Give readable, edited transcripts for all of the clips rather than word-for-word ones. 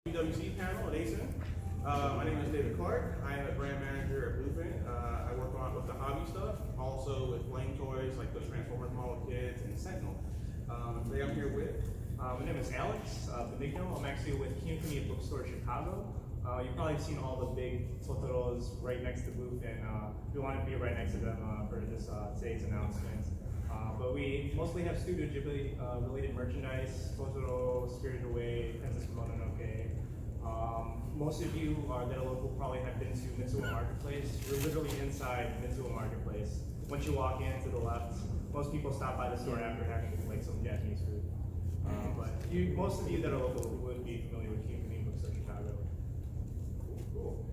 GBWC panel at ASIN. My name is David Clark. I am a brand manager at Bluefin. I work on with the hobby stuff, also with flame toys like the Transformers model kits and Sentinel. Today I'm here with. My name is Alex Benigno. I'm actually with Kinokuniya Bookstore Chicago. You've probably seen all the big Totoros right next to Bluefin. We wanted to be right next to them for this today's announcement. But we mostly have Studio Ghibli related merchandise, Totoro, Spirited Away, Princess Mononoke. Most of you that are local probably have been to Mitsuo Marketplace. We're literally inside Mitsuo Marketplace. Once you walk in to the left, most people stop by the store after having like some Japanese food. But most of you that are local would be familiar with Kinokuniya Bookstore Chicago. Cool.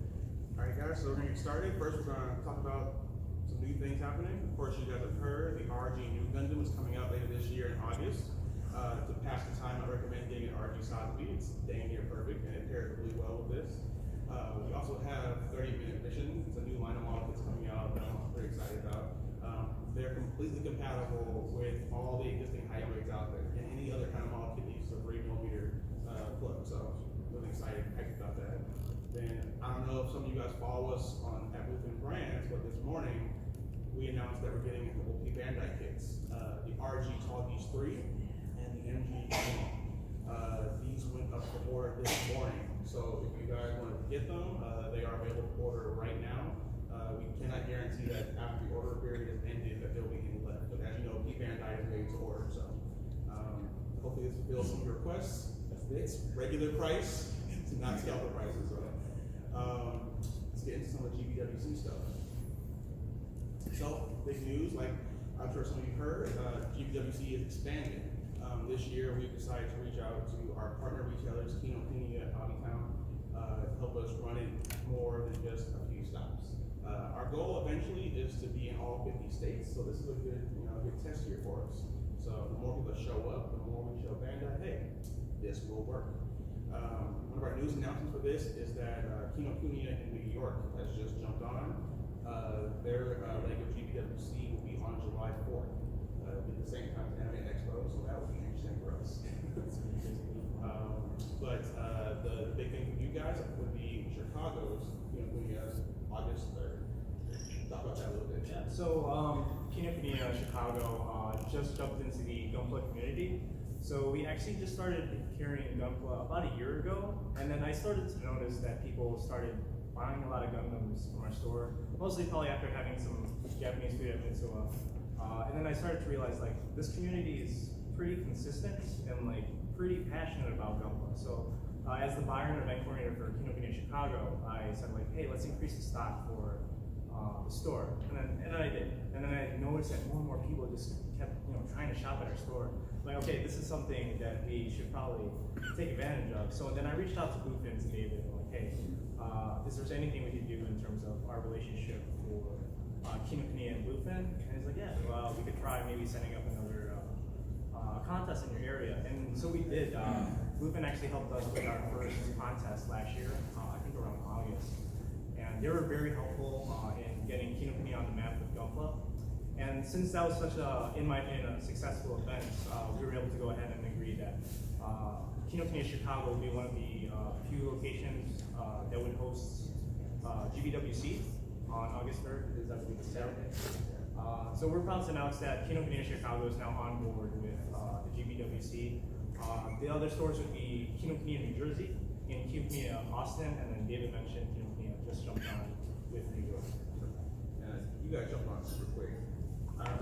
All right, guys. So we're gonna get started. First, we're gonna talk about some new things happening. Of course, you guys have heard the RG New Gundam is coming out later this year in August. To pass the time, I recommend getting an RG Sazabi. It's dang near perfect, and it pairs really well with this. We also have 30-minute missions. It's a new line of model that's coming out that I'm very excited about. They're completely compatible with all the existing height rates out there and any other kind of model kit that uses a 3mm plug. So really excited, hyped about that. Then I don't know if some of you guys follow us on at Bluefin Brands, but this morning we announced that we're getting the OP Bandai kits, the RG Talkies 3 and the MG. These went up for order this morning. So if you guys want to get them, they are available to order right now. We cannot guarantee that after the order period is ended that there will be any left. But as you know, OP Bandai is made to order. So hopefully this fulfills some of your requests. It's regular price, it's not scalper prices. So let's get into some of the GBWC stuff. So, big news, like I'm sure some of you heard, GBWC is expanding. This year, we've decided to reach out to our partner retailers, Kinokuniya and Hobbytown, to help us run it more than just a few stops. Our goal eventually is to be in all 50 states, so this is a good, good test year for us. So the more people that show up, the more we show Bandai, hey, this will work. One of our news announcements for this is that Kinokuniya in New York has just jumped on. Their leg of GBWC will be on July 4th. It'll be the same time as Anime Expo, so that will be interesting for us. But the big thing for you guys would be Chicago's Kinokuniya's August 3rd. Talk about that a little bit. Yeah. So Kinokuniya Chicago just jumped into the Gunpla community. So we actually just started carrying Gunpla about a year ago, and then I started to notice that people started buying a lot of Gundams from our store, mostly probably after having some Japanese food at Mitsuo. And then I started to realize like this community is pretty consistent and like pretty passionate about Gunpla. So as the buyer and event coordinator for Kinokuniya Chicago, I said like, hey, let's increase the stock for the store, and then I did, and then I noticed that more and more people just kept trying to shop at our store. Like, okay, this is something that we should probably take advantage of. So then I reached out to Bluefin to David, like, hey, is there anything we could do in terms of our relationship for Kinokuniya and Bluefin? And he's like, yeah, well, we could try maybe setting up another contest in your area. And so we did. Bluefin actually helped us with our first contest last year, I think around August. And they were very helpful in getting Kinokuniya on the map with Gunpla. And since that was such a, in my opinion, a successful event, we were able to go ahead and agree that Kinokuniya Chicago will be one of the few locations that would host GBWC on August 3rd, is I believe Saturday. So we're proud to announce that Kinokuniya Chicago is now on board with the GBWC. The other stores would be Kinokuniya New Jersey, and Kinokuniya Austin, and then David mentioned Kinokuniya just jumped on with New York. You guys jumped on super quick.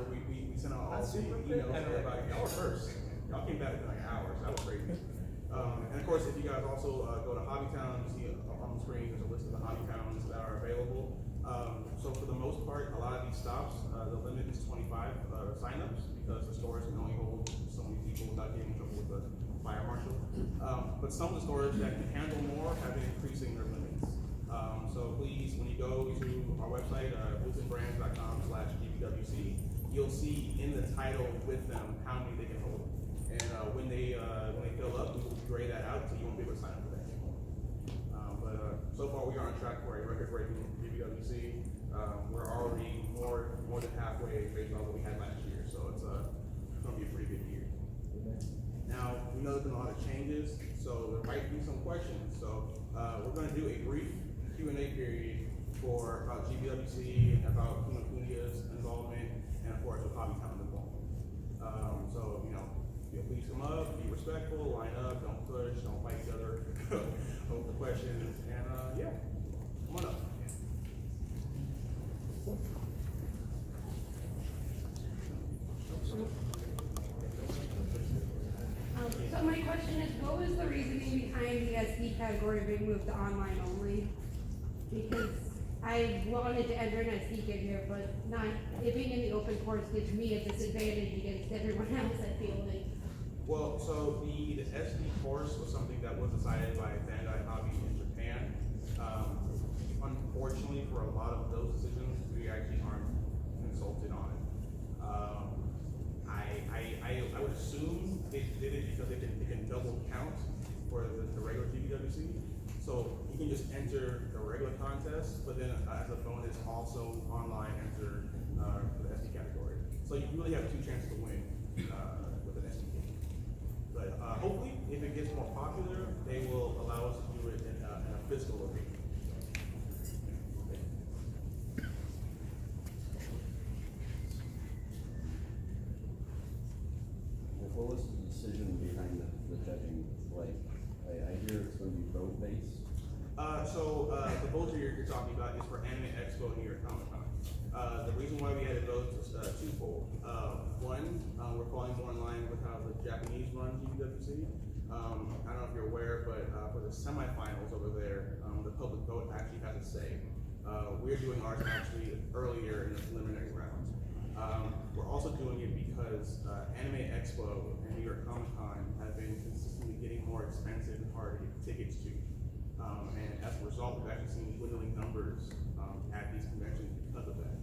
We sent out all the emails to everybody. Y'all were first. Y'all came back in like hours. That was crazy. And of course, if you guys also go to Hobbytown, you see on the screen there's a list of the Hobbytowns that are available. So for the most part, a lot of these stops, the limit is 25 signups because the stores can only hold so many people without getting in trouble with the fire marshal. But some of the stores that can handle more have been increasing their limits. So please, when you go to our website, bluefinbrands.com/GBWC, you'll see in the title with them how many they can hold. And when they fill up, we will grade that out so you won't be able to sign up for that anymore. But so far we are on track for a record-breaking GBWC. We're already more than halfway based on what we had last year, so it's going to be a pretty good year. Now, we know there's been a lot of changes So there might be some questions. So we're going to do a brief Q&A period for about GBWC, about Kunia's involvement, and of course with Hobbytown involvement. So please come up, be respectful, line up, don't push, don't fight each other over the questions, and yeah, come on up. So my question is, what was the reasoning behind the SD category being moved to online only? Because I wanted to enter an SD kit here, but not, it being in the open course gives me a disadvantage against everyone else, I feel like. Well, so the SD course was something that was decided by Bandai Hobby in Japan. Unfortunately, for a lot of those decisions, we actually aren't consulted on it. I would assume they did it because they can double count for the regular GBWC. So you can just enter the regular contest, but then as a bonus, also online enter for the SD category. So you really have two chances to win with an SD game. But hopefully, if it gets more popular, they will allow us to do it in a physical location. What was the decision behind the judging? Like, I hear it's going to be vote based. The vote you're talking about is for Anime Expo New York Comic Con. The reason why we had it vote was twofold. One, we're falling more in line with how the Japanese run GBWC. I don't know if you're aware, but for the semifinals over there, the public vote actually has a say. We're doing ours actually earlier in the preliminary rounds. We're also doing it because Anime Expo and New York Comic Con have been consistently getting more expensive and harder to get tickets to. And as a result, we've actually seen dwindling numbers at these conventions because of that.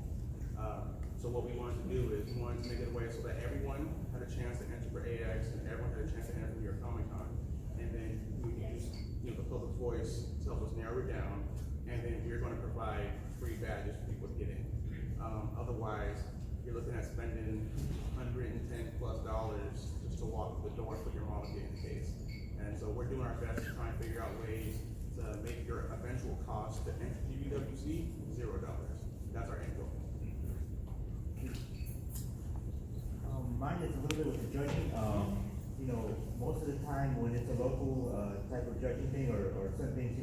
So what we wanted to do is we wanted to make it a way so that everyone had a chance to enter for AX and everyone had a chance to enter for New York Comic Con. And then we use the public voice to help us narrow it down. And then we're going to provide free badges for people to get in. Otherwise, you're looking at spending $110+ just to walk through the door and put your mom in the case. And so we're doing our best to try and figure out ways to make your eventual cost to enter GBWC $0. That's our end goal. Mine is a little bit with the judging. Most of the time when it's a local type of judging thing or some things,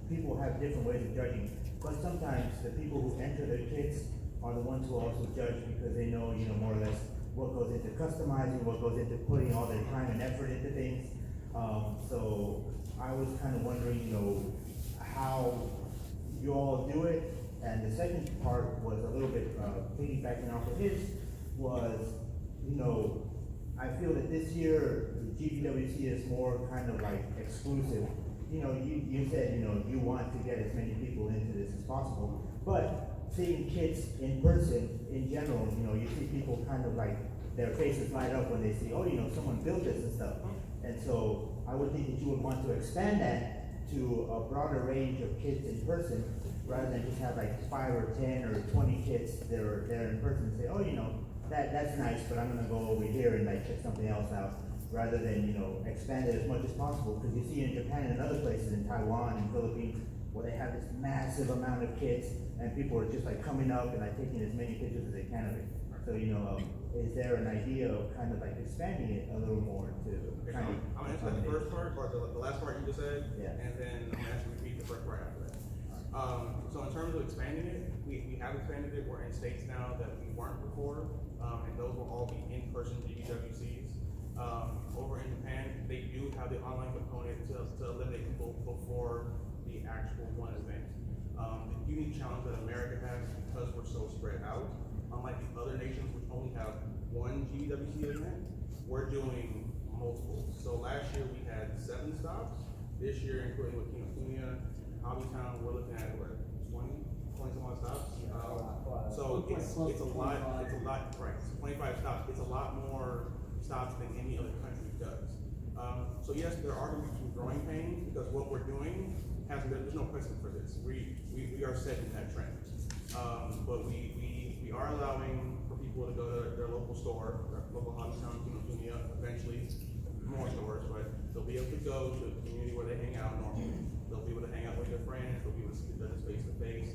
people have different ways of judging. But sometimes the people who enter their kits are the ones who also judge because they know, more or less what goes into customizing, what goes into putting all their time and effort into things. So I was kind of wondering, how you all do it. And the second part was a little bit piggybacking off of his was, I feel that this year GBWC is more kind of like exclusive. You said, you want to get as many people into this as possible, but seeing kids in person in general, you see people kind of like their faces light up when they see, someone built this and stuff. And so I would think that you would want to expand that to a broader range of kids in person rather than just have like 5 or 10 or 20 kids that are there in person and say, that's nice, but I'm gonna go over here and like check something else out, rather than, expand it as much as possible. Because you see in Japan and other places, in Taiwan and Philippines, where they have this massive amount of kids and people are just like coming up and like taking as many pictures as they can of it. So, is there an idea of kind of like expanding it a little more to kind of? I'm gonna answer the first part, or the last part you just said, Yeah. and then I'm gonna actually repeat the first part after that. So in terms of expanding it, we have expanded it. We're in states now that we weren't before, and those will all be in-person GBWCs. Over in Japan, they do have the online component to eliminate people before the actual one event. The unique challenge that America has is because we're so spread out, unlike the other nations which only have one GBWC event, we're doing multiple. So last year we had 7 stops. This year, including with Kuniya, Hobbytown, we're looking at what, 20 some odd stops. So it's a lot, right? It's 25 stops. It's a lot more stops than any other country does. So yes, there are going to be some growing pains because what we're doing there's no precedent for this. We are setting that trend. But we are allowing for people to go to their local store, their local Hobbytown, Kuniya, eventually more stores, but They'll be able to go to a community where they hang out normally. They'll be able to hang out with their friends. They'll be able to see the judges face to face.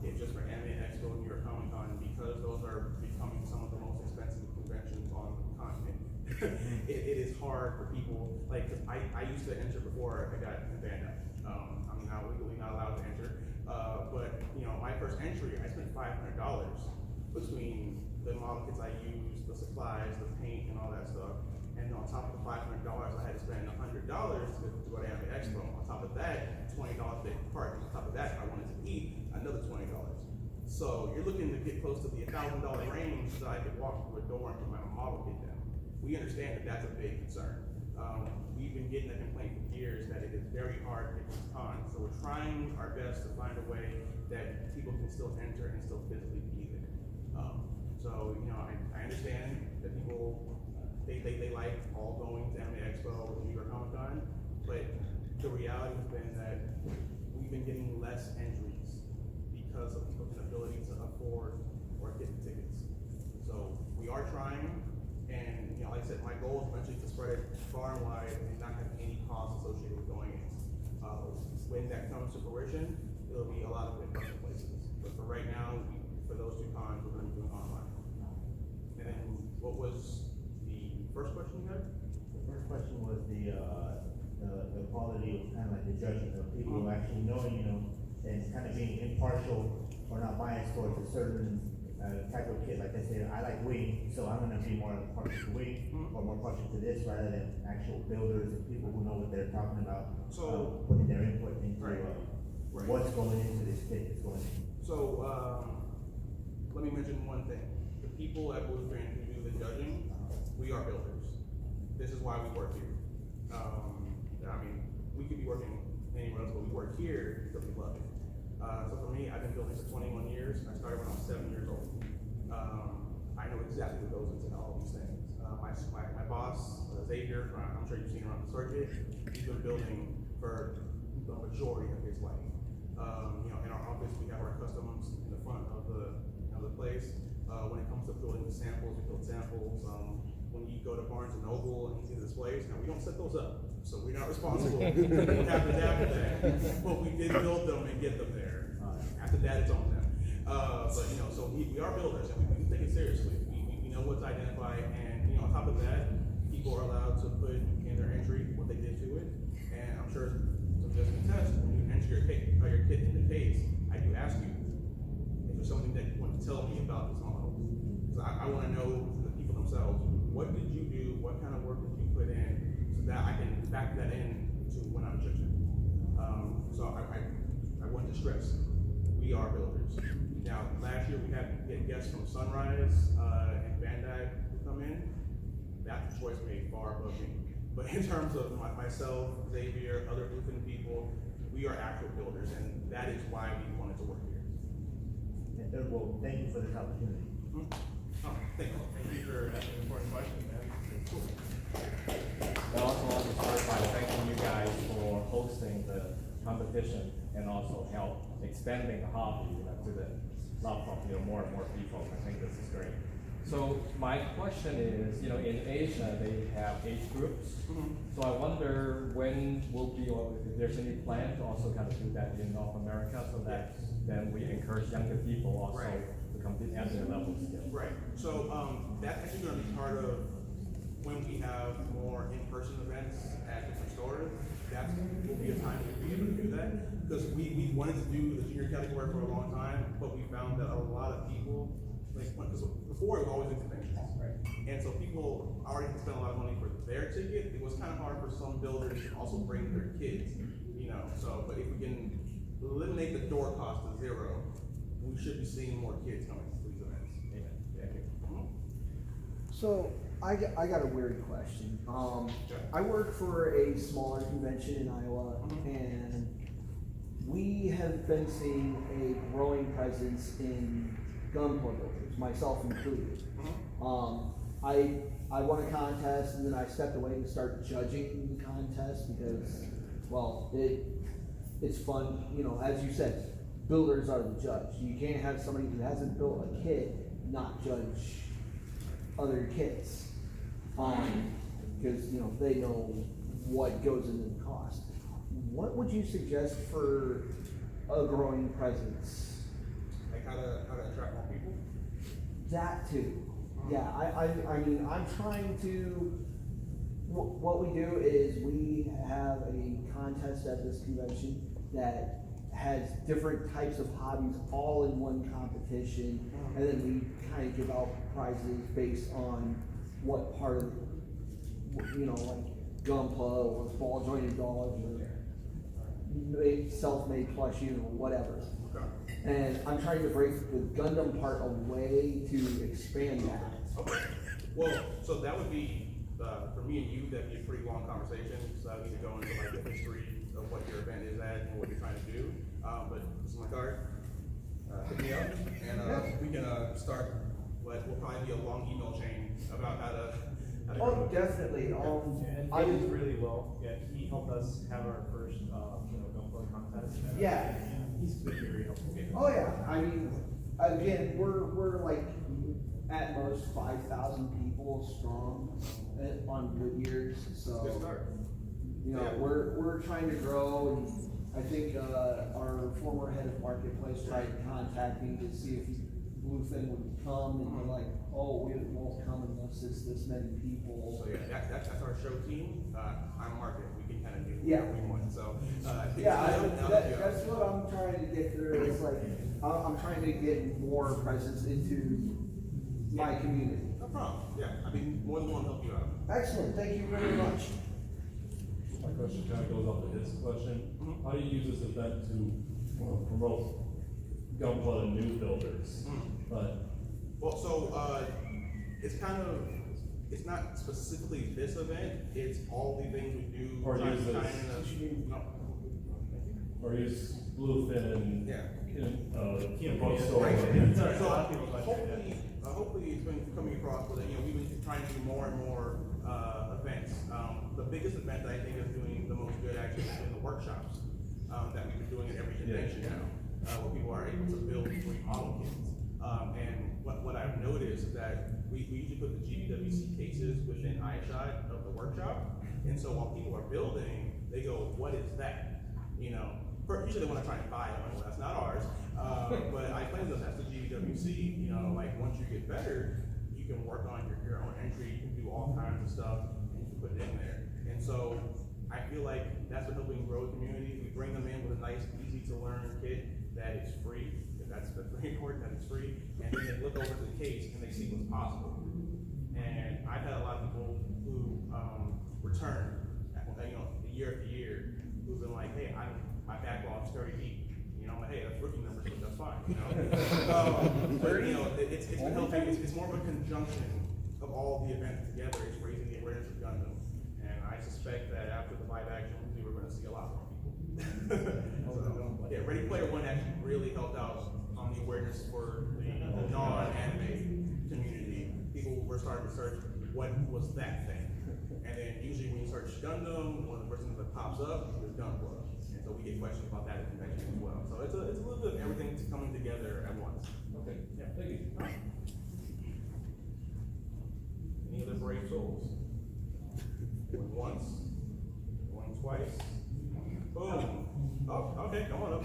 It's just for Anime Expo and New York Comic Con, because those are becoming some of the most expensive conventions on the continent. It is hard for people, like, 'cause I used to enter before I got banned out. I'm now legally not allowed to enter. But, you know, my first entry, I spent $500 between the model kits I used, the supplies, the paint, and all that stuff. And on top of the $500, I had to spend $100 to go to Anime Expo. On top of that, $20 to park. On top of that, if I wanted to eat, another $20. So you're looking to get close to the $1,000 range so I could walk through a door and put my model kit down. We understand that that's a big concern. We've been getting that complaint for years that it is very hard to get these cons. So we're trying our best to find a way that people can still enter and still physically be there. So, you know, I understand that people, they like all going to Anime Expo or New York Comic Con, but the reality has been that we've been getting less entries because of people's inability to afford or get the tickets. So we are trying, and, you know, like I said, my goal is eventually to spread it far and wide and not have any costs associated with going in. When that comes to fruition, it'll be a lot of it other places. But for right now, for those two cons, we're gonna be doing online. And then, what was the first question you had? The first question was the quality of kind of like the judging of people actually knowing, you know, and kind of being impartial or not biased towards a certain type of kit. Like I said, I like wing, so I'm gonna be more partial to wing or more partial to this rather than actual builders and people who know what they're talking about. So putting their input into Right. what's going into this kit that's going in. So, let me mention one thing. The people at Bluefin who do the judging, we are builders. This is why we work here. I mean, we could be working anywhere else, but we work here because we love it. So for me, I've been building for 21 years. I started when I was 7 years old. I know exactly what goes into all these things. My boss, Xavier, I'm sure you've seen him around the circuit, he's been building for the majority of his life. You know, in our office, we have our customs in the front of the place. When it comes to building the samples, we build samples. When you go to Barnes and Noble and you see the displays, now we don't set those up, so we're not responsible. What happens after that? But we did build them and get them there. After that, it's on them. But you know, so we are builders, and we take it seriously. We know what to identify, and you know, on top of that, people are allowed to put in their entry what they did to it. And I'm sure some just contest when you enter your kit in the case, I do ask you, is there something that you want to tell me about this model? Because I want to know from the people themselves, what did you do? What kind of work did you put in, so that I can back that in to when I'm judging. So I want to stress, we are builders. Now, last year we had guests from Sunrise and Bandai who come in. That's a choice made far above me. But in terms of myself, Xavier, other Bluefin people, we are actual builders, and that is why we wanted to work here. And third, well, thank you for this opportunity. Oh, thank you. Thank you for asking important questions, man. Cool. I also want to start by thanking you guys for hosting the competition and also help expanding the hobby, you know, to the love of, you know, more and more people. I think this is great. So my question is, you know, in Asia they have age groups. So I wonder when will be, or if there's any plan to also kind of do that in North America, so that then we encourage younger people also to compete at their level still. Right. So that's actually going to be part of when we have more in-person events at different stores. That will be a time to be able to do that, because we wanted to do the junior category for a long time, but we found that a lot of people, like, because before it was always in conventions, and so people already spent a lot of money for their ticket. It was kind of hard for some builders to also bring their kids, you know. So, but if we can eliminate the door cost to zero, we should be seeing more kids coming to these events. Amen. Thank you. So I got a weird question. I work for a smaller convention in Iowa, and we have been seeing a growing presence in gun club builders, myself included. I won a contest, and then I stepped away to start judging the contest because, well, it's fun. You know, as you said, builders are the judge. You can't have somebody who hasn't built a kit not judge other kits, because you know they know what goes into the cost. What would you suggest for a growing presence? Like how to attract more people? That too. Yeah, I mean, I'm trying to, what we do is we have a contest at this convention that has different types of hobbies all in one competition, and then we kind of give out prizes based on what part of, you know, like Gunpla or ball jointed dogs or self-made plushie or whatever. Okay. And I'm trying to break the Gundam part away to expand that. Okay. Well, so that would be, for me and you, that'd be a pretty long conversation, so I need to go into like the history of what your event is at and what you're trying to do. But this is my card. Hit me up, and we can start what will probably be a long email chain about how to Oh, grow it. definitely. And I he did was really well. Yeah, he helped us have our first, Gunpla contest. Yeah. He's been very helpful. Oh yeah, I mean, again, we're like at most 5,000 people strong on good years, so. Good start. You know, Yeah. we're trying to grow, and I think, our former head of marketplace tried to contact me to see if Bluefin would come, and they're like, oh, we won't come unless it's this many people. So yeah, that's our show team. I'm market. We can kind of do Yeah. what we want. So Yeah, that's what I'm trying to get through, it's like, I'm trying to get more presence into my community. No problem. Yeah, I'd be more than willing to help you out. Excellent, thank you very much. My question kind of goes off of his question. Mhm. How do you use this event to promote Gunpla to new builders? But Well, so it's kind of, it's not specifically this event. It's all the things we do. Or trying use to this. tie in no. or use Bluefin Yeah. in bookstore. Right. Sorry, a So lot of people question, hopefully it's been coming across with it. You know, we've been trying to do more and more events. The biggest event that I think is doing the most good actually has been the workshops that we've been doing at every convention now, where people are able to build 3D model kits. And what I've noticed is that we usually put the GBWC cases within eyeshot of the workshop, and so while people are building, they go, "What is that?" You know, usually they want to try and buy it. Well, that's not ours. But I claim that that's the GBWC. You know, like once you get better, you can work on your own entry. You can do all kinds of stuff, and you can put it in there. And so I feel like that's what helping grow the community. We bring them in with a nice, easy to learn kit that is free. That's very important that it's free. And then they look over to the case and they see what's possible. And I've had a lot of people who return, you know, year after year, who've been like, hey, my backlog's 30 deep. You know, I'm like, hey, that's rookie numbers, but that's fine. You know, but you know, it's been helping. It's more of a conjunction of all the events together. It's raising the awareness of Gundam, and I suspect that after the live action movie, we're going to see a lot more people. So, yeah, Ready Player One actually really helped out on the awareness for the non-anime community. People were starting to search what was that thing, and then usually when you search Gundam, one of the first things that pops up is Gunpla, and so we get questions about that at convention as well. So it's a little bit of everything coming together at once. Okay, yeah, thank you. Any other brave souls? Going once, going twice. Boom. Oh, okay, come on up.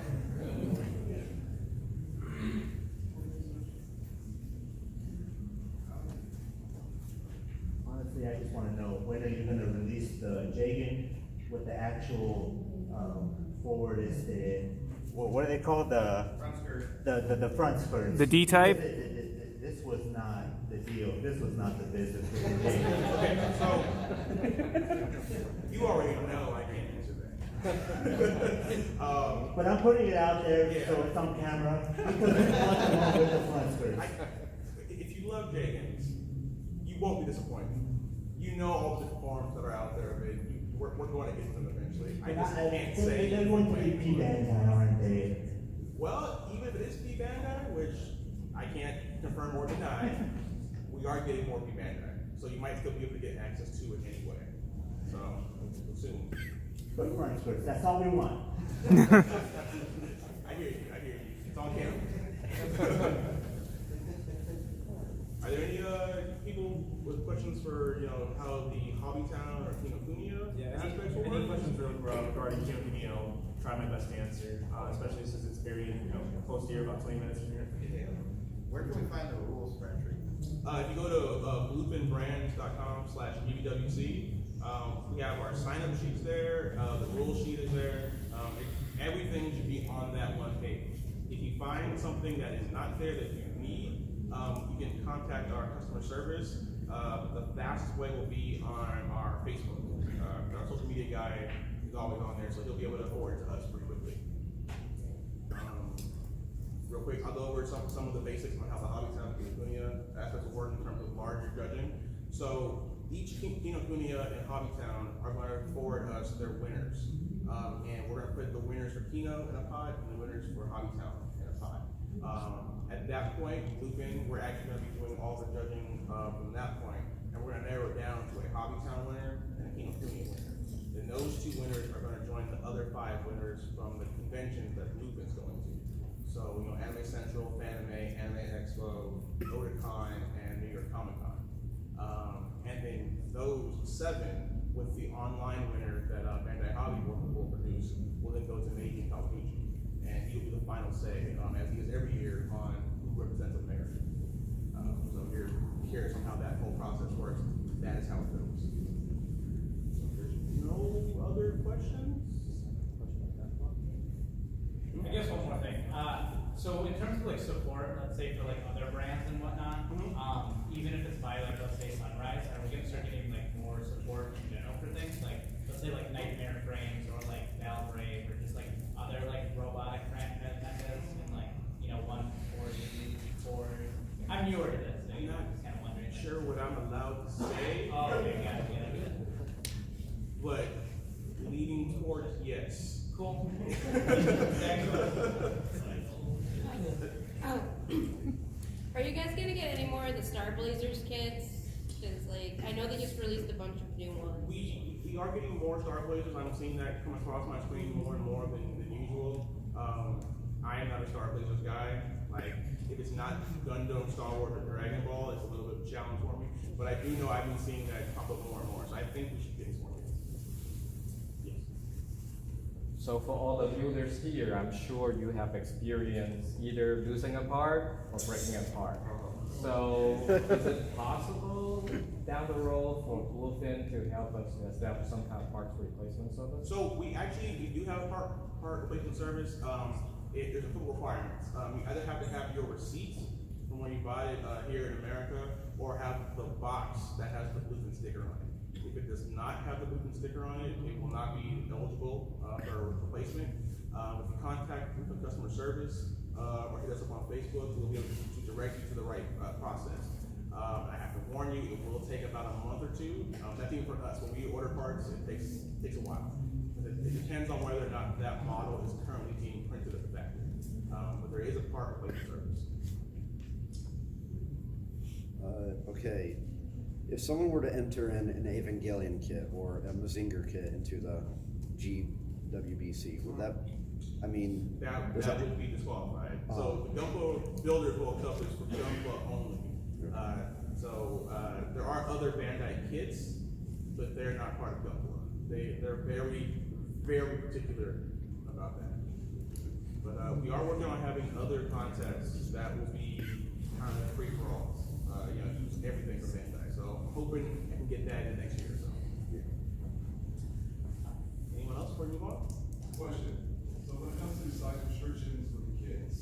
Honestly, I just wanna know, when are you gonna release the Jagan with the actual, forward is what are they called, Front skirt. the front skirts? The D-type? This was not the deal, this was not the business with the Jagan. Okay, so you already know I can't answer that. But I'm putting it out there, Yeah. so it's on camera, because it's nothing wrong with the front skirts. If you love Jagans, you won't be disappointed. You know all the different forms that are out there, but we're going to get to them eventually. I just can't say. They're going to be P-Bandai, aren't they? Well, even if it is P-Bandai, which I can't confirm or deny, we are getting more P-Bandai. So you might still be able to get access to it anyway. So, soon. But front skirts, that's all we want. I hear you. It's on camera. Are there any people with questions for for, how the Hobbytown or Kinokuniya aspects will Any work? questions regarding Kinokuniya, I'll try my best to answer, especially since it's very, close to here, about 20 minutes from here. Where can we find the rules, Patrick? If you go to bluefinbrands.com/GBWC, we have our sign-up sheets there, the rule sheet is there, everything should be on that one page. If you find something that is not there that you need, you can contact our customer service. The fastest way will be on our Facebook. Our social media guy is always on there, so he'll be able to forward it to us pretty quickly. Real quick, I'll go over some of the basics on how the Hobbytown Kinokuniya aspects will work in terms of larger judging. So each Kinokuniya and Hobbytown are going to forward us their winners. And we're going to put the winners for Kino in a pot and the winners for Hobbytown in a pot. At that point, Bluefin, we're actually going to be doing all the judging from that point, and we're going to narrow it down to a Hobbytown winner and a Kinokuniya winner. Then those two winners are going to join the other 5 winners from the conventions that Bluefin's going to. So, Anime Central, Fanime, Anime Expo, Otakon, and New York Comic Con. And then those 7 with the online winner that Bandai Hobby will produce will then go to Meiji Kawaguchi. And he'll be the final say, as he is every year, on who represents America. So if you're curious on how that whole process works, that is how it goes. So if there's no other questions? I guess one more thing. So in terms of support, let's say for other brands and whatnot, even if it's by let's say Sunrise, are we gonna start getting more support in general for things let's say Nightmare Frames or Valbrave or just other robotic methods and 140 or I'm newer to this, so I'm just kind of wondering. Sure what I'm allowed to say. Oh, okay, got it. But leaning towards yes. Cool. Are you guys gonna get any more of the Star Blazers kits? Cause I know they just released a bunch of new ones. We are getting more Star Blazers. I'm seeing that come across my screen more and more than usual. I am not a Star Blazers guy. If it's not Gundam, Star Wars, or Dragon Ball, it's a little bit of a challenge for me. But I do know I've been seeing that pop up more and more. So I think we should get some more kits. Yes. So for all the builders here, I'm sure you have experience either losing a part or breaking a part. So is it possible down the road for Bluefin to help us establish some kind of parts replacement service? So we do have a part replacement service. There's a couple requirements. You either have to have your receipt from when you buy it here in America, or have the box that has the Bluefin sticker on it. If it does not have the Bluefin sticker on it, it will not be eligible for replacement. If you contact the customer service or hit us up on Facebook, we'll be able to direct you to the right process. I have to warn you, it will take about a month or 2. That's even for us. When we order parts, it takes a while. It depends on whether or not that model is currently being printed at the factory. But there is a part replacement service. Okay, if someone were to enter in an Evangelion kit or a Mazinger kit into the GWBC, would that, That would be disqualified. So the Gunpla builders will accept this for Gunpla only. There are other Bandai kits, but they're not part of Gunpla. They're very, very particular about that. But we are working on having other contests that will be kind of free for all. Use everything from Bandai. So I'm hoping I can get that in the next year or so. Anyone else before we move on? Question. So when it comes to size restrictions with the kids,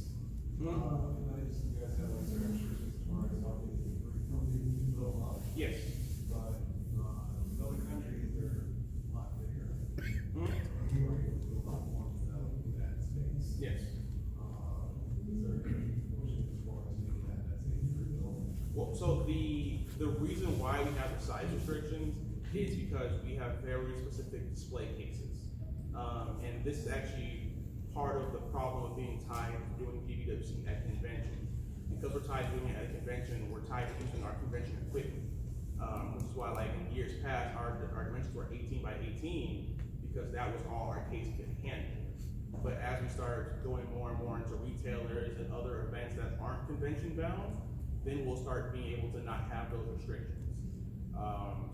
you guys have certain restrictions as far as how many little up. Yes. But in other countries, they're a lot bigger. You are able to do a lot more without that space. Yes. Is there any motion as far as making that's a free bill? Well, so the reason why we have the size restrictions is because we have very specific display cases. And this is actually part of the problem of being tied to doing GBWC at conventions. Because we're tied to doing it at a convention, we're tied to using our convention equipment. Which is why, in years past, our dimensions were 18 by 18 because that was all our case could handle. But as we start going more and more into retailers and other events that aren't convention bound, then we'll start being able to not have those restrictions.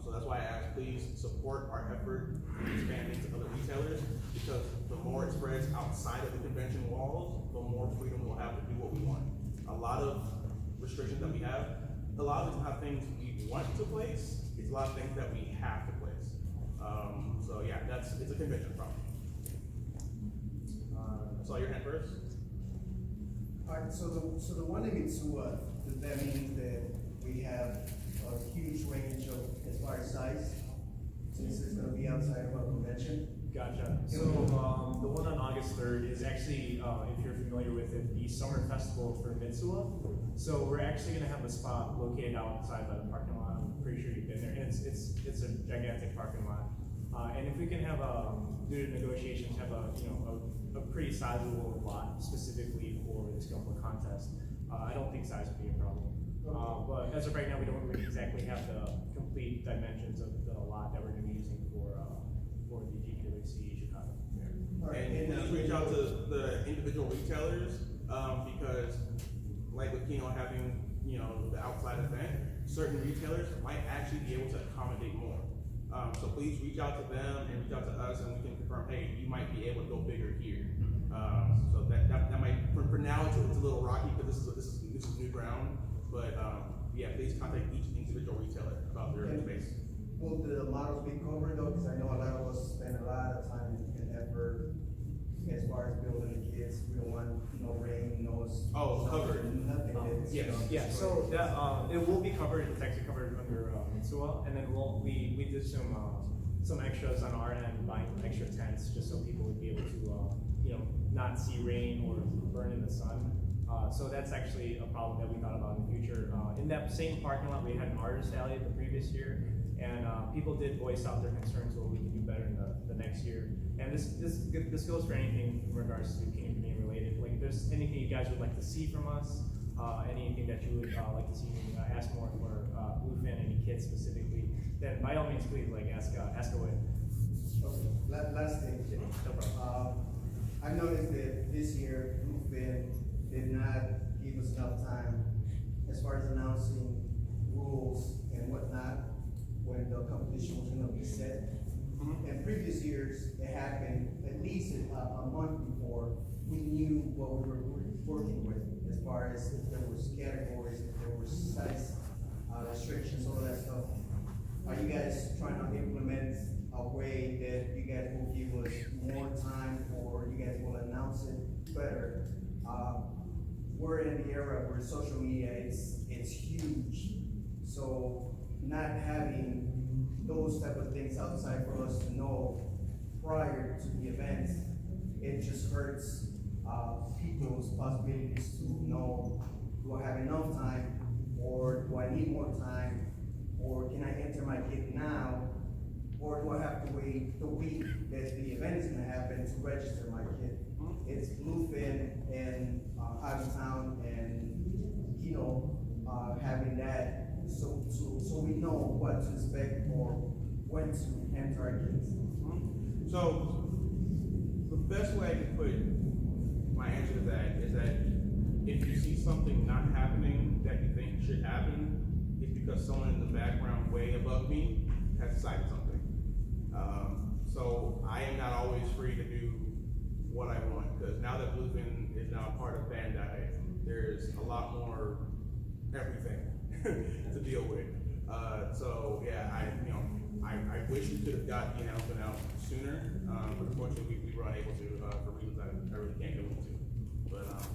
So that's why I ask, please support our effort in expanding to other retailers, because the more it spreads outside of the convention walls, the more freedom we'll have to do what we want. A lot of restrictions that we have, a lot of it's not things we want to place, it's a lot of things that we have to place. So yeah, it's a convention problem. I saw your hand first. Alright, so the one in Mitsua, does that mean that we have a huge range of, as far as size, since it's gonna be outside of our convention? Gotcha. So, the one on August 3rd is actually, if you're familiar with it, the summer festival for Mitsua. So we're actually gonna have a spot located outside by the parking lot. I'm pretty sure you've been there. And it's a gigantic parking lot. And if we can have, due to negotiations, have a pretty sizable lot specifically for this Gumbo contest, I don't think size would be a problem. But as of right now, we don't really exactly have the complete dimensions of the lot that we're gonna be using for the GBWC Chicago. And please reach out to the individual retailers, because like with Keno having, the outside event, certain retailers might actually be able to accommodate more. So please reach out to them and reach out to us, and we can confirm, hey, you might be able to go bigger here. So that might, for now, it's a little rocky, because this is new ground. But yeah, please contact each individual retailer about their space. Will the models be covered though? Because I know a lot of us spend a lot of time and effort as far as building the kids. We don't want, rain, Oh, covered. Nothing that's, Yes. Yeah, so that, it will be covered, it's actually covered under, Mitsua, and then we did some extras on our end, buying extra tents, just so people would be able to, not see rain or burn in the sun. So that's actually a problem that we thought about in the future. In that same parking lot, we had an artist alley the previous year, and people did voice out their concerns what we can do better in the next year. And this goes for anything in regards to King of Canadian related. Like, if there's anything you guys would like to see from us, anything that you would like to see me ask more for Bluefin, any kids specifically, then by all means, please ask away. Okay, last thing. No problem. I noticed that this year, Bluefin did not give us enough time as far as announcing rules and whatnot when the competition was gonna be set. In previous years, it happened at least a month before we knew what we were working with, as far as if there was categories, if there was size restrictions, all of that stuff. Are you guys trying to implement a way that you guys will give us more time, or you guys will announce it better? We're in the era where social media it's huge, so not having those type of things outside for us to know prior to the event, it just hurts people's possibilities to know, do I have enough time, or do I need more time, or can I enter my kid now, or do I have to wait the week that the event is gonna happen to register my kid? It's Bluefin and out of town and having that, so we know what to expect or when to enter our kids. So the best way I can put my answer to that is that if you see something not happening that you think should happen, it's because someone in the background way above me has decided something. So I am not always free to do what I want, because now that Bluefin is now part of Bandai, there's a lot more everything to deal with. So yeah, I wish we could have got the announcement out sooner, but unfortunately we were unable to for reasons I really can't go into. But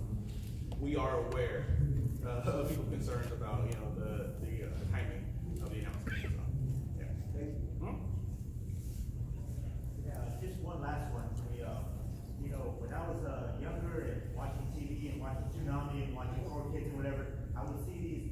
we are aware of people's concerns about the timing of the announcement. So, yeah. Thank you. Yeah, just one last one. When I was younger and watching TV and watching Tsunami and watching 4Kids and whatever, I would see these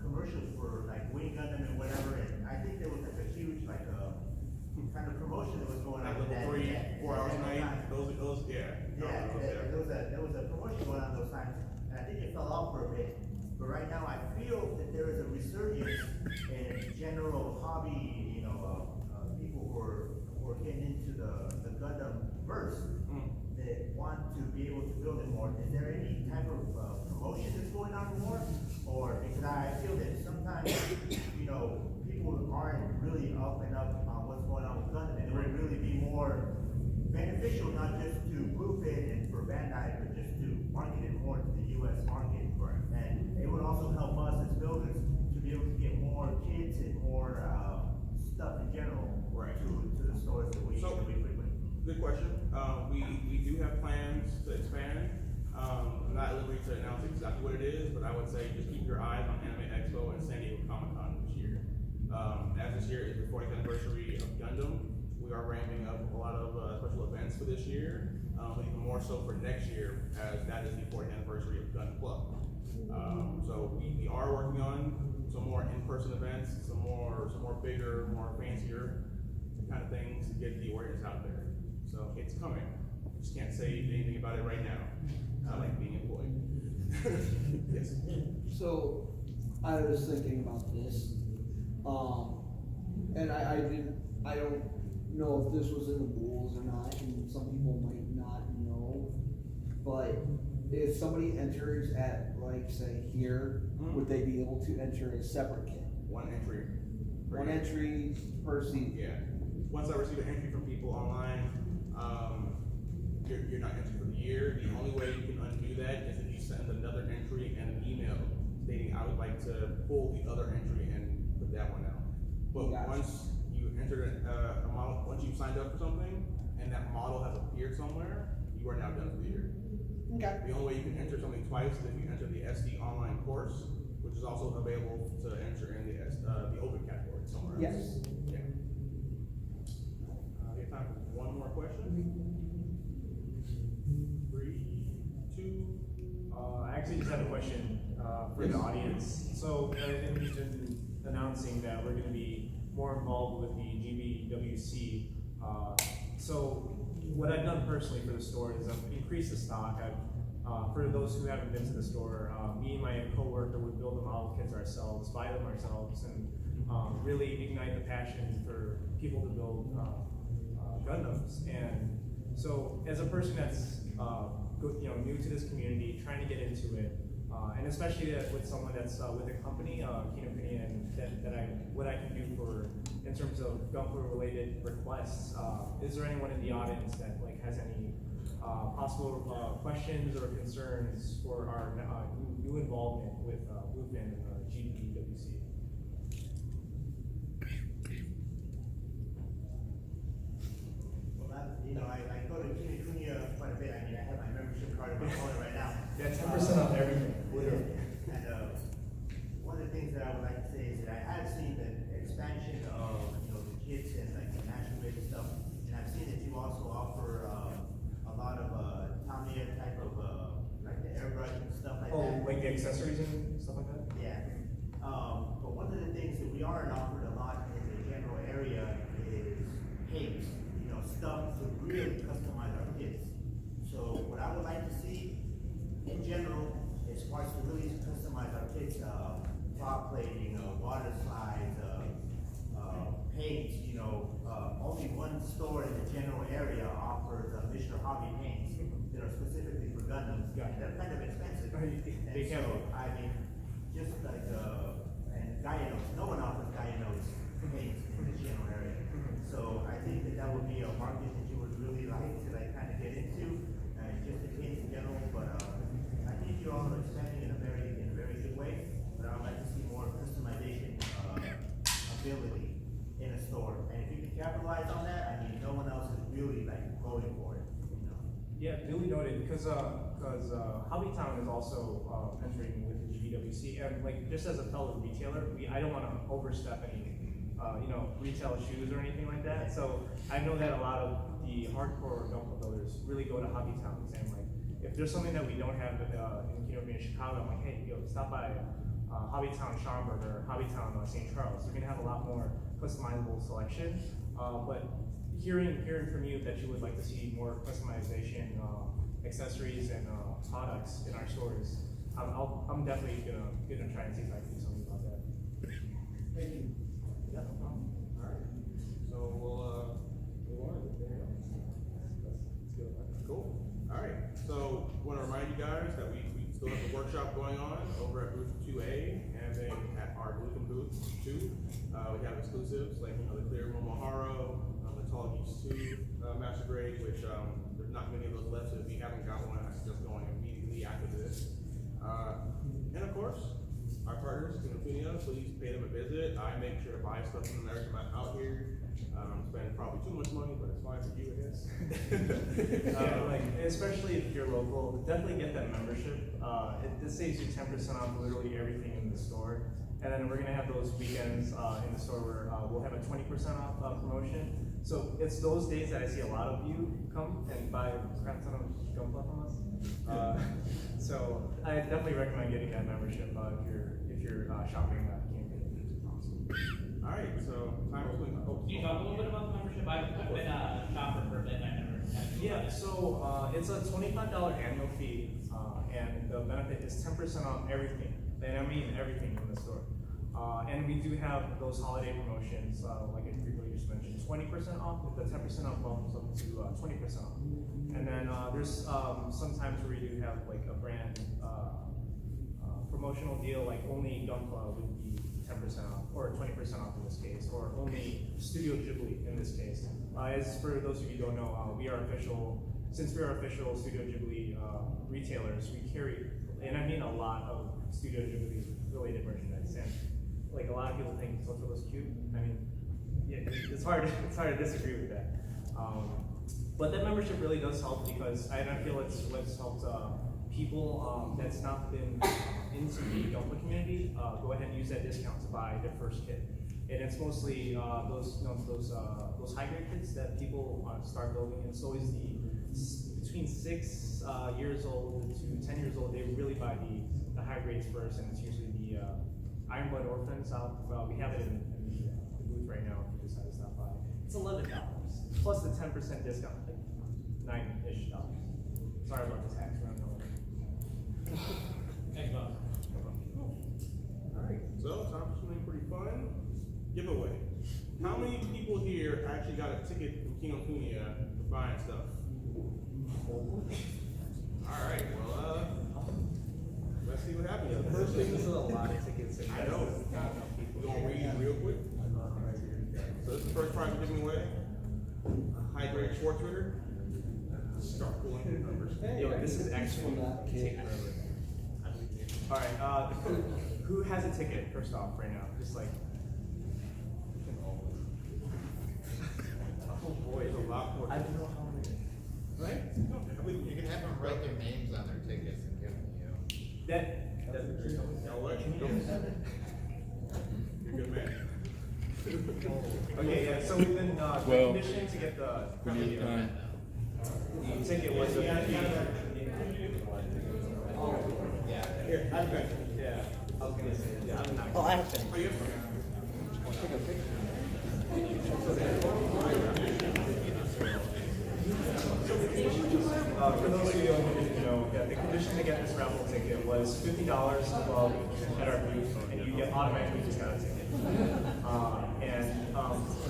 commercials for like Wing Gundam and whatever, and I think there was like a huge kind of promotion that was going on. Like level 3, 4 hours a night. Those, yeah. Yeah, there was a promotion going on those times, and I think it fell off for a bit. But right now, I feel that there is a resurgence in general hobby, people who are getting into the Gundam verse that want to be able to build it more. Is there any type of promotion that's going on more? Or because I feel that sometimes, people people aren't really up and up on what's going on with Gundam, and it would really be more beneficial, not just to Bluefin and for Bandai, but just to market it more to the US market. And it would also help us as builders to be able to get more kids and more, stuff in general. Right. To the stores that we frequent. Good question. We do have plans to expand. I'm not at liberty to announce exactly what it is, but I would say just keep your eyes on Anime Expo and San Diego Comic-Con this year. As this year is the 40th anniversary of Gundam, we are ramping up a lot of special events for this year, but even more so for next year, as that is the 40th anniversary of Gundam Club. So we are working on some more in-person events, some more bigger, more fancier kind of things to get the awareness out there. So it's coming. Just can't say anything about it right now. I like being employed. Yes. So, I was thinking about this, and I don't know if this was in the rules or not, and some people might not know, but if somebody enters at, like, say here, would they be able to enter a separate kit? One entry. One entry per seat? Yeah. Once I receive an entry from people online, you're not entering for the year. The only way you can undo that is if you send another entry and an email stating I would like to pull the other entry and put that one out. But once you enter a model, once you've signed up for something and that model has appeared somewhere, you are now done for the year. Okay. The only way you can enter something twice is if you enter the SD online course, which is also available to enter in the open category somewhere else. Yes. Yeah. We have time for one more question. 3, 2. I actually just had a question for the audience. So, you've been announcing that we're going to be more involved with the GBWC. So, what I've done personally for the store is I've increased the stock. For those who haven't been to the store, me and my coworker would build the model kits ourselves, buy them ourselves, and really ignite the passion for people to build Gundams. And so, as a person that's new to this community, trying to get into it, and especially with someone that's with a company, Kinokuni, and what I can do for in terms of Gunpla related requests. Is there anyone in the audience that has any possible questions or concerns for our new involvement with Bluefin and GBWC? Well, I go to Kinokuni quite a bit. I mean, I have my membership card in my wallet right now. Yeah, 10% off everything. And one of the things that I would like to say is that I have seen the expansion of the kits and the national grade stuff, and I've seen that you also offer a lot of Tamiya type of like the airbrush and stuff like that. Oh, like the accessories and stuff like that? Yeah. But one of the things that we aren't offered a lot in the general area is paints, stuff to really customize our kits. So what I would like to see in general is for us to really customize our kits, fog plating, water slides, paints, only one store in the general area offers Mr. Hobby paints that are specifically for Gundams. They're kind of expensive. They can be. I mean, just like, and Gaianos, no one offers Gaianos paints in the general area. So I think that would be a market that you would really like to kind of get into, just the paints in general. But I think you all are expanding in a very good way. But I would like to see more customization ability in a store. And if you can capitalize on that, I mean, no one else is really going for it. Yeah, duly noted. Because Hobbytown is also entering with the GBWC, and just as a fellow retailer, I don't want to overstep any retail shoes or anything like that. So I know that a lot of the hardcore Gunpla builders really go to Hobbytown saying if there's something that we don't have in Kinokuni in Chicago, I'm like, hey, stop by Hobbytown Schaumburg or Hobbytown St. Charles. We're gonna have a lot more customizable selection. But hearing from you that you would like to see more customization, accessories and products in our stores, I'm definitely gonna try and see if I can do something about that. Thank you. Yeah, no problem. All right. So we'll move on. Cool. All right. So I want to remind you guys that we still still have the workshop going on over at booth 2A, and then at our Bluefin booth 2. We have exclusives like the Clear Momaharo, the Tall Geese 2 Master Grade, which there's not many of those left, so if you haven't got one, I suggest going immediately after this. And of course, our partners, Kinokuniya, please pay them a visit. I make sure to buy stuff from America when I'm out here. Spend probably too much money, but it's fine for you, I guess. Yeah, like, especially if you're local, definitely get that membership. It saves you 10% off literally everything in the store. And then we're gonna have those weekends in the store where we'll have a 20% off promotion. So it's those days that I see a lot of you come and buy a crap ton of Gunpla from us. So I definitely recommend getting that membership if you're shopping at All right, so time to clean. Can you talk a little bit about the membership? I've been a shopper for a bit, and I never had. Yeah, so it's a $25 annual fee, and the benefit is 10% off everything, and I mean everything in the store. And we do have those holiday promotions, like I briefly just mentioned, 20% off, the 10% off bumps up to 20% off. And then there's some times where you do have like a brand promotional deal, like only Gunpla would be 10% off, or 20% off in this case, or only Studio Ghibli in this case. As for those of you who don't know, we are official, since we are official Studio Ghibli retailers, we carry, and I mean a lot of Studio Ghibli related merchandise. And like a lot of people think Totoro's cute. I mean, yeah, it's hard to disagree with that. But that membership really does help because I feel it's what's helped people that's not been into the Gunpla community go ahead and use that discount to buy their first kit. And it's mostly those high grade kits that people start building. And it's always between 6 years old to 10 years old. They really buy the high grades first, and it's usually the Iron Blood Orphans out. We have it in the booth right now. If you decide to stop by, it's $11 plus the 10% discount, like $9-ish. Sorry about the tax round. Thanks, Bob. Alright, so time for something pretty fun. Giveaway. How many people here actually got a ticket from Kinokuniya for buying stuff? Alright, well, let's see what happens. The first thing This is a lot of tickets. I know. We're gonna read real quick. So this is the first prize we're giving away. A high grade Schwartz Ritter. Start pulling the numbers. Yo, this is actually take forever. All right, who has a ticket first off right now? Just like. Oh boy, it's a lot more. I don't know how many. Right? You can have them write their names on their tickets and give them to you. Y'all what? You're a good man. Okay, yeah. So we've been conditioned to get the ticket was a Yeah. Here, I have a yeah. I was gonna say yeah. I'm not. Oh, I have to. Are you? For those of you who didn't know, the condition to get this raffle ticket was $50 above at our booth, and you automatically just got a ticket.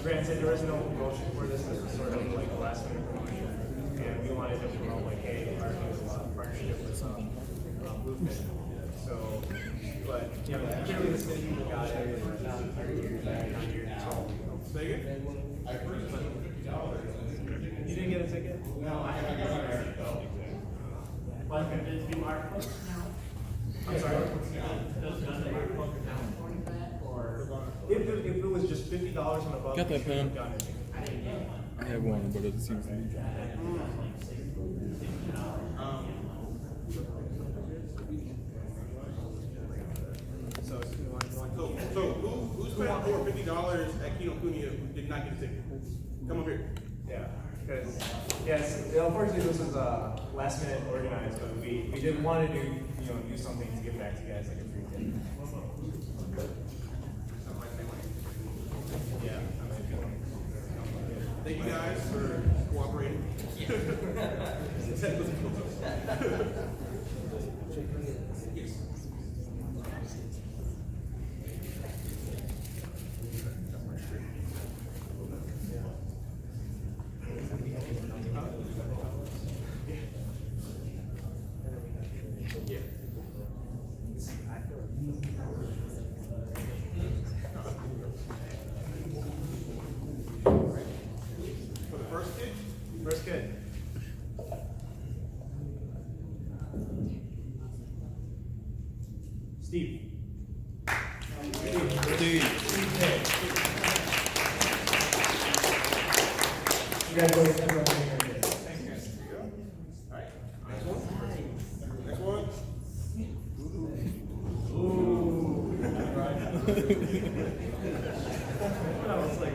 Granted, there is no promotion for this. This was sort of like a last minute promotion, and we wanted to promote like, hey, our new partnership with Bluefin. So, but you know, clearly this many people got it. Say again? I purchased it for $50. You didn't get a ticket? No, I haven't got it. Well, did it be marked? I'm sorry. Does the mark book account for that, or? If it was just $50 and above, Got that you should have pen? done it. I have one, but it seems to be dry. So who spent over $50 at Kinokuniya who did not get a ticket? Come up here. Yeah, because yes, unfortunately this was last minute organized, but we didn't want to do something to give back to you guys like a free ticket. Yeah. Thank you guys for cooperating. Steve. Congratulations, everyone. Thanks, guys. All right, next one. Next one. I was like,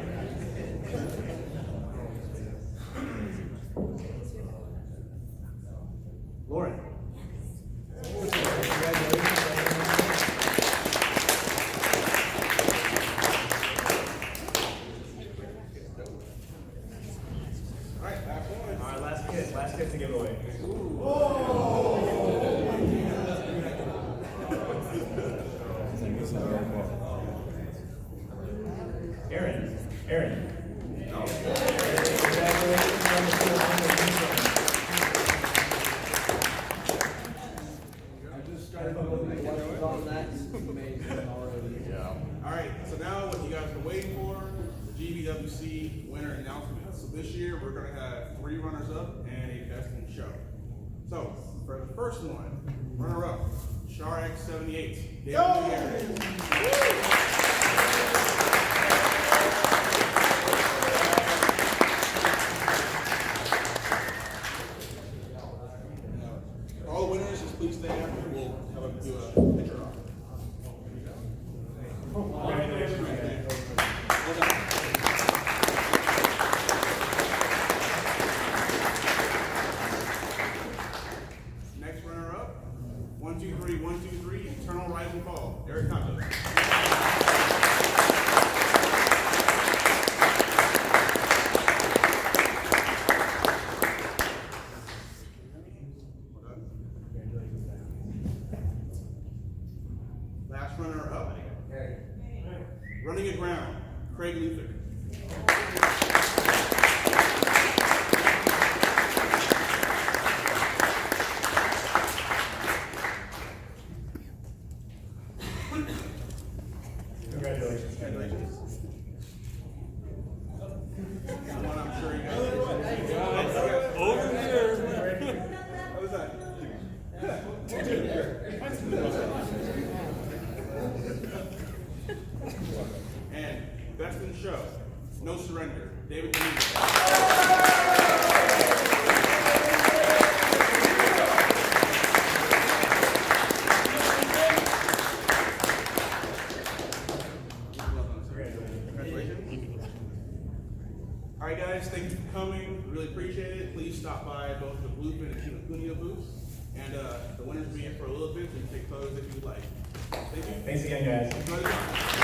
Lauren. All right, last one. All right, last kid to give away. Aaron. I just started looking at what's on that, it's amazing already. Yeah. All right, so now what you guys have been waiting for, the GBWC winner announcement. So this year, we're gonna have 3 runners-up and a best in show. So, for the first one, runner-up, Char X78. David Gutierrez. All the winners, just please stay after. We'll have a do a picture off. Next runner-up, 1, 2, 3, 1, 2, 3, Eternal Rise and Fall, Eric Concho. Last runner-up, Running It Ground, Craig Luther. Congratulations. Congratulations. One I'm sure you guys. Over here. What was that? And best in show, No Surrender, David Dominguez. Congratulations. All right, guys, thank you for coming. Really appreciate it. Please stop by both the Bluefin and Kinokuniya booths. And the winners will be here for a little bit, so you can take photos if you like. Thank you. Thanks again, guys. Enjoy the time.